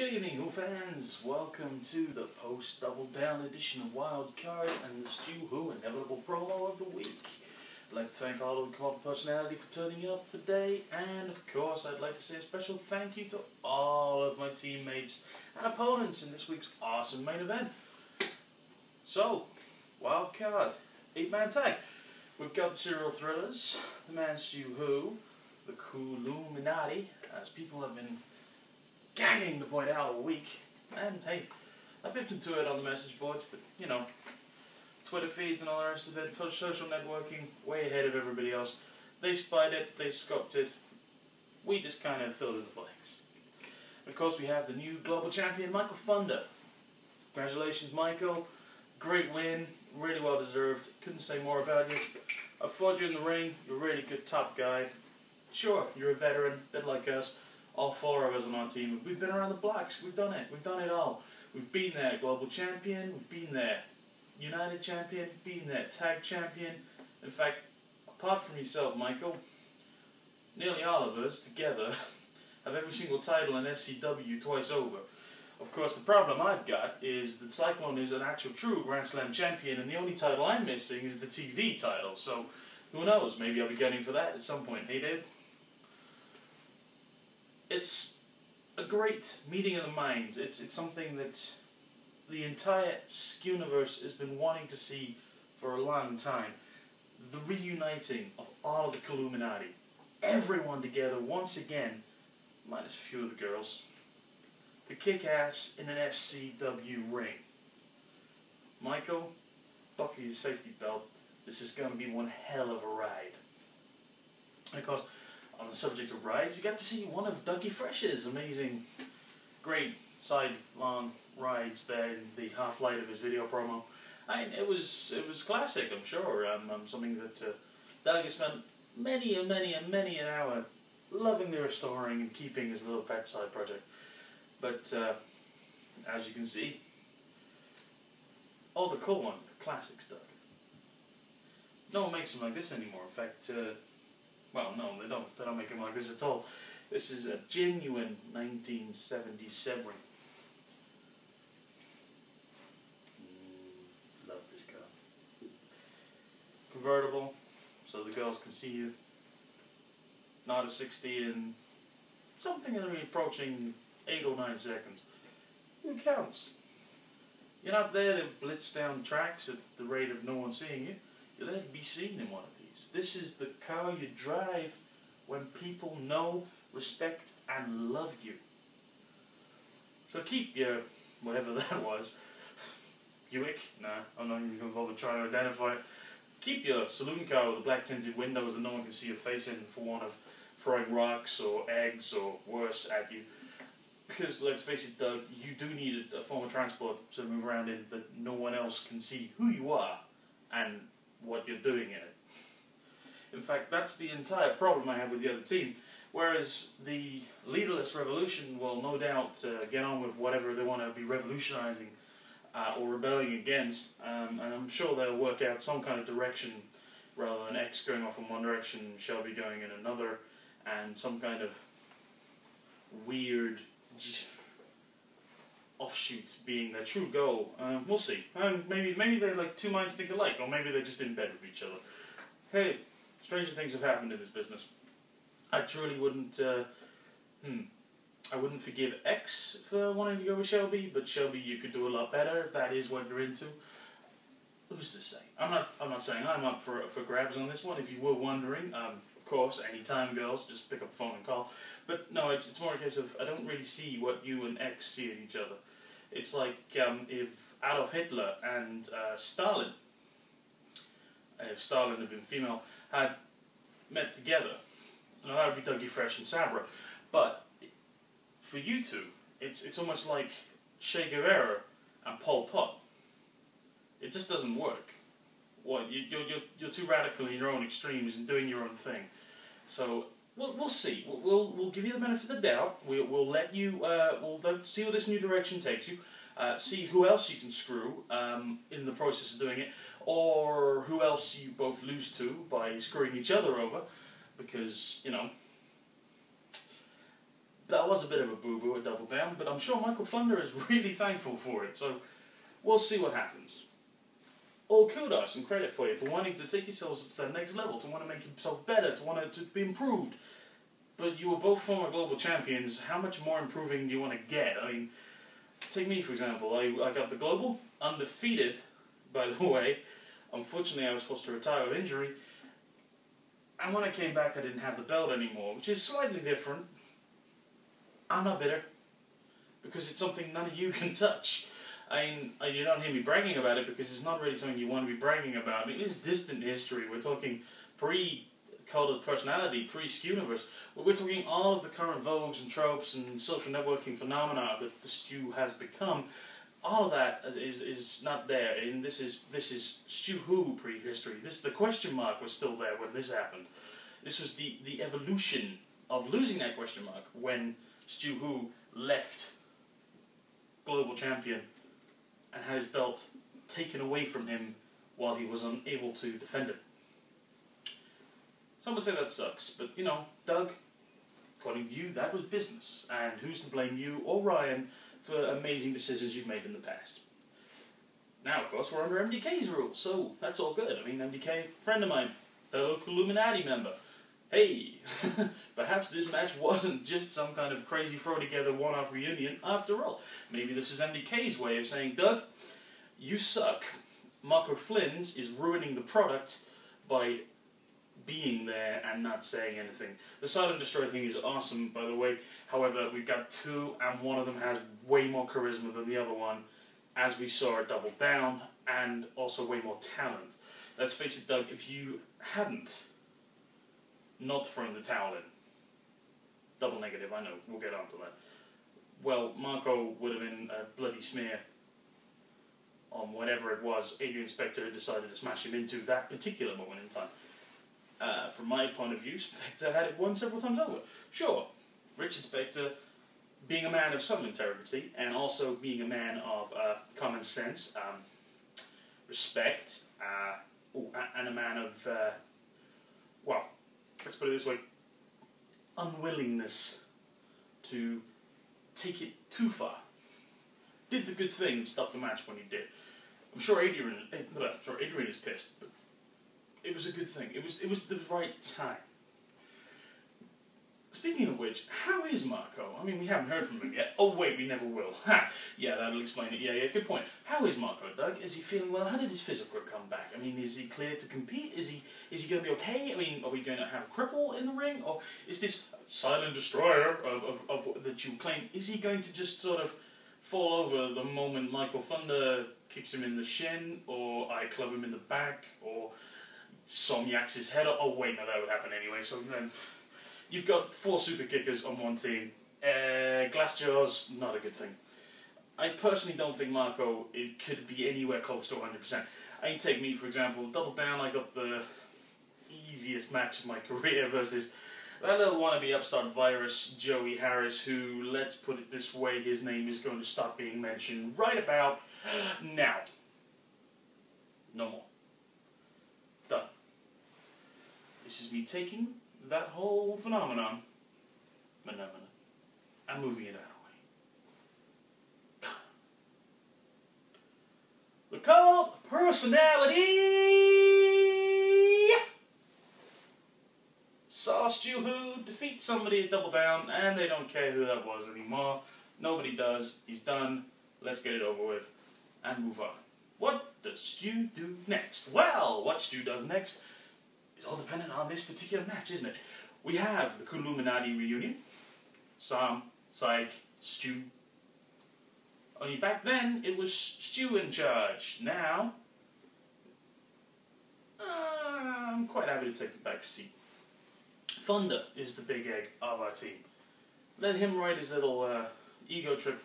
Good evening, Who fans. Welcome to the post-double down edition of Wildcard and the Scw8mantagwildcardpt1 inevitable promo of the week. I'd like to thank all of the club personality for turning up today, and of course I'd like to say a special thank you to all of my teammates and opponents in this week's awesome main event. So, Wildcard, 8-man tag. We've got the serial thrillers, the man Scw8mantagwildcardpt1, the Scw8mantagwildcardpt1, as people have been gagging to point out all week, and hey, I bipped into it on the message boards, but you know, Twitter feeds and all the rest of it, social networking, way ahead of everybody else. They spied it, they scoped it, we just kind of filled in the blanks. Of course, we have the new global champion, Michael Thunder. Congratulations, Michael. Great win, really well deserved. Couldn't say more about you. I fought you in the ring, you're a really good top guy. Sure, you're a veteran, a bit like us. All four of us on our team, we've been around the blocks, we've done it all. We've been there, global champion, we've been there, United champion, been there, tag champion. In fact, apart from yourself, Michael, nearly all of us together have every single title in SCW twice over. Of course, the problem I've got is that Cyclone is an actual true Grand Slam champion, and the only title I'm missing is the TV title, so who knows, maybe I'll be gunning for that at some point. Hey, Dave? It's a great meeting of the minds. It's something that the entire Scw8mantagwildcardpt1 has been wanting to see for a long time. The reuniting of all of the Scw8mantagwildcardpt1. Everyone together once again, minus a few of the girls, to kick ass in an SCW ring. Michael, buckle your safety belt. This is going to be one hell of a ride. And of course, on the subject of rides, we got to see one of Dougie Fresh's amazing, great side-long rides there in the half-light of his video promo. I mean, it was classic, I'm sure. Something that Doug has spent many an hour lovingly restoring and keeping as a little pet side project. But as you can see, all the cool ones, the classics, Doug. No one makes them like this anymore. In fact, well, no, they don't make them like this at all. This is a genuine 1977. Love this car. Convertible, so the girls can see you. Not a 60 in something approaching 8 or 9 seconds. Who counts? You're not there to blitz down tracks at the rate of no one seeing you. You're there to be seen in one of these. This is the car you drive when people know, respect, and love you. So keep your, whatever that was, Buick, nah, I'm not even going to bother trying to identify it. Keep your saloon car with the black tinted windows that no one can see your face in for want of throwing rocks or eggs or worse at you. Because, let's face it, Doug, you do need a form of transport to move around in that no one else can see who you are and what you're doing in it. In fact, that's the entire problem I have with the other team. Whereas the leaderless revolution will no doubt get on with whatever they want to be revolutionizing or rebelling against, and I'm sure they'll work out some kind of direction rather than X going off in one direction, Shelby going in another, and some kind of weird offshoot being their true goal. We'll see. Maybe they're like two minds think alike, or maybe they're just in bed with each other. Hey, stranger things have happened in this business. I truly wouldn't. I wouldn't forgive X for wanting to go with Shelby, but Shelby, you could do a lot better if that is what you're into. Who's to say? I'm not saying I'm up for grabs on this one. If you were wondering, of course, anytime, girls, just pick up the phone and call. But no, it's more a case of I don't really see what you and X see in each other. It's like if Adolf Hitler and Stalin, if Stalin had been female, had met together. Now that would be Dougie Fresh and Sabra. But for you two, it's almost like Che Guevara and Pol Pot. It just doesn't work. What you're too radical in your own extremes and doing your own thing. So we'll see. We'll give you the benefit of the doubt. We'll let you. We'll see where this new direction takes you. See who else you can screw in the process of doing it, or who else you both lose to by screwing each other over, because you know that was a bit of a boo-boo at Double Down, but I'm sure Michael Thunder is really thankful for it, so we'll see what happens. All kudos and credit for you for wanting to take yourselves to the next level, to want to make yourself better, to want it to be improved. But you were both former global champions. How much more improving do you want to get? I mean, take me for example. I got the global, undefeated, by the way. Unfortunately, I was forced to retire with injury. And when I came back, I didn't have the belt anymore, which is slightly different. I'm not bitter, because it's something none of you can touch. I mean, you don't hear me bragging about it because it's not really something you want to be bragging about. I mean, it's distant history. We're talking pre-cult of personality, pre-Scw8mantagwildcardpt1. We're talking all of the current vogues and tropes and social networking phenomena that the Stew has become. All of that is not there, and this is Stew Who prehistory. The question mark was still there when this happened. This was the evolution of losing that question mark when Stew Who left global champion and had his belt taken away from him while he was unable to defend it. Some would say that sucks, but you know, Doug, according to you, that was business, and who's to blame, you or Ryan, for amazing decisions you've made in the past. Now, of course, we're under MDK's rules, so that's all good. I mean, MDK, friend of mine, fellow Scw8mantagwildcardpt member. Hey, perhaps this match wasn't just some kind of crazy throw-together one-off reunion after all. Maybe this is MDK's way of saying, Doug, you suck. Marco Flynn's is ruining the product by being there and not saying anything. The Silent Destroy thing is awesome, by the way. However, we've got two, and one of them has way more charisma than the other one, as we saw at Double Down, and also way more talent. Let's face it, Doug, if you hadn't not thrown the towel in, double negative, I know, we'll get on to that, well, Marco would have been a bloody smear on whatever it was Adrian Spectre had decided to smash him into that particular moment in time. From my point of view, Spectre had it won several times over. Sure, Richard Spectre, being a man of some integrity, and also being a man of common sense, respect, and a man of, well, let's put it this way, unwillingness to take it too far. Did the good thing and stopped the match when he did. I'm sure Adrian is pissed, but it was a good thing. It was the right time. Speaking of which, how is Marco? I mean, we haven't heard from him yet. Oh wait, we never will. Ha! Yeah, that'll explain it. Yeah, good point. How is Marco, Doug? Is he feeling well? How did his physical come back? I mean, is he clear to compete? Is he going to be okay? I mean, are we going to have a cripple in the ring? Or is this silent destroyer of that you claim, is he going to just sort of fall over the moment Michael Thunder kicks him in the shin, or I club him in the back, or Som yaks his head up? Oh wait, no, that would happen anyway, so then you've got 4 super kickers on one team. Glass jaws, not a good thing. I personally don't think Marco could be anywhere close to 100%. I mean, take me, for example, Double Down, I got the easiest match of my career versus that little wannabe upstart virus, Joey Harris, who, let's put it this way, his name is going to stop being mentioned right about now. No more. Done. This is me taking that whole phenomenon and moving it out of the way. The cult of personality saw Stew Who defeat somebody at Double Down, and they don't care who that was anymore. Nobody does. He's done. Let's get it over with and move on. What does Stew do next? Well, what Stew does next is all dependent on this particular match, isn't it? We have the Scw8mantagwildcardpt reunion. Som, Psych, Stew. Only back then, it was Stew in charge. Now, I'm quite happy to take the back seat. Thunder is the big egg of our team. Let him ride his little ego trip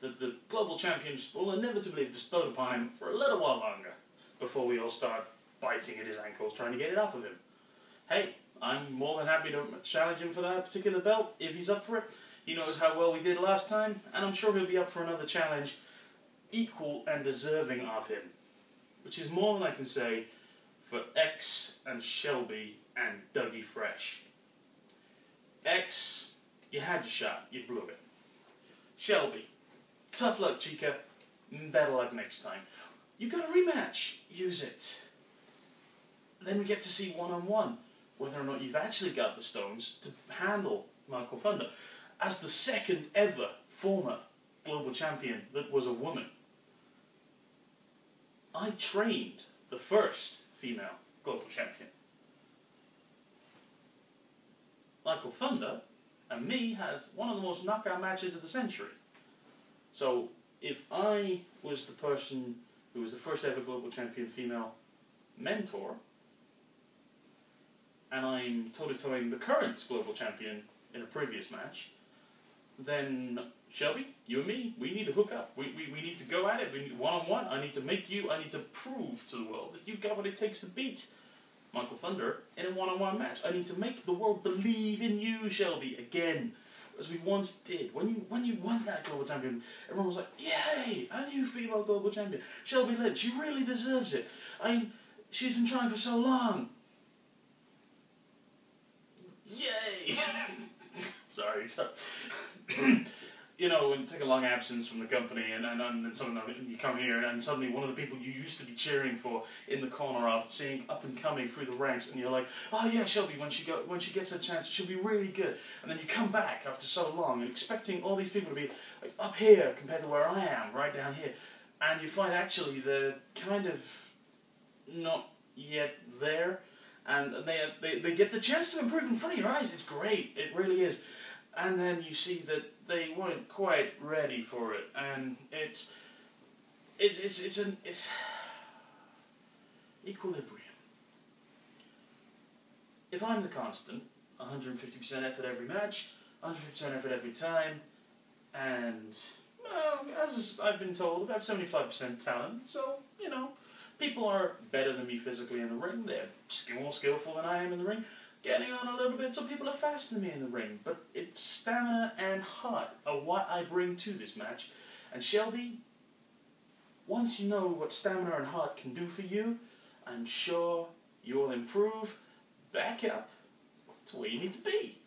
that the global champions will inevitably bestow upon him for a little while longer before we all start biting at his ankles trying to get it off of him. Hey, I'm more than happy to challenge him for that particular belt if he's up for it. He knows how well we did last time, and I'm sure he'll be up for another challenge equal and deserving of him. Which is more than I can say for X and Shelby and Dougie Fresh. X, You had your shot, you blew it. Shelby, tough luck, Chica. Better luck next time. You got a rematch. Use it. Then we get to see one-on-one whether or not you've actually got the stones to handle Michael Thunder as the second ever former global champion that was a woman. I trained the first female global champion. Michael Thunder and me had one of the most knockout matches of the century. So if I was the person who was the first ever global champion female mentor, and I'm toe-to-toeing the current global champion in a previous match, then Shelby, you and me, we need to hook up. We need to go at it. We need one-on-one. I need to prove to the world that you've got what it takes to beat Michael Thunder in a one-on-one match. I need to make the world believe in you, Shelby, again, as we once did. When you won that global champion, everyone was like, yay, a new female global champion. Shelby Lynch, she really deserves it. I mean, she's been trying for so long. Yay! Sorry. You know, when you take a long absence from the company and then suddenly you come here and suddenly one of the people you used to be cheering for in the corner are seeing up and coming through the ranks, and you're like, oh yeah, Shelby, when she gets a chance, she'll be really good. And then you come back after so long and expecting all these people to be like up here compared to where I am, right down here, and you find actually they're kind of not yet there, and they get the chance to improve in front of your eyes. It's great, it really is. And then you see that they weren't quite ready for it, and it's equilibrium. If I'm the constant, 150% effort every match, 150% effort every time, and well, as I've been told, about 75% talent. So you know, people are better than me physically in the ring. They're more skillful than I am in the ring. Getting on a little bit, so people are faster than me in the ring, but it's stamina and heart are what I bring to this match. And Shelby, once you know what stamina and heart can do for you, I'm sure you'll improve back up to where you need to be.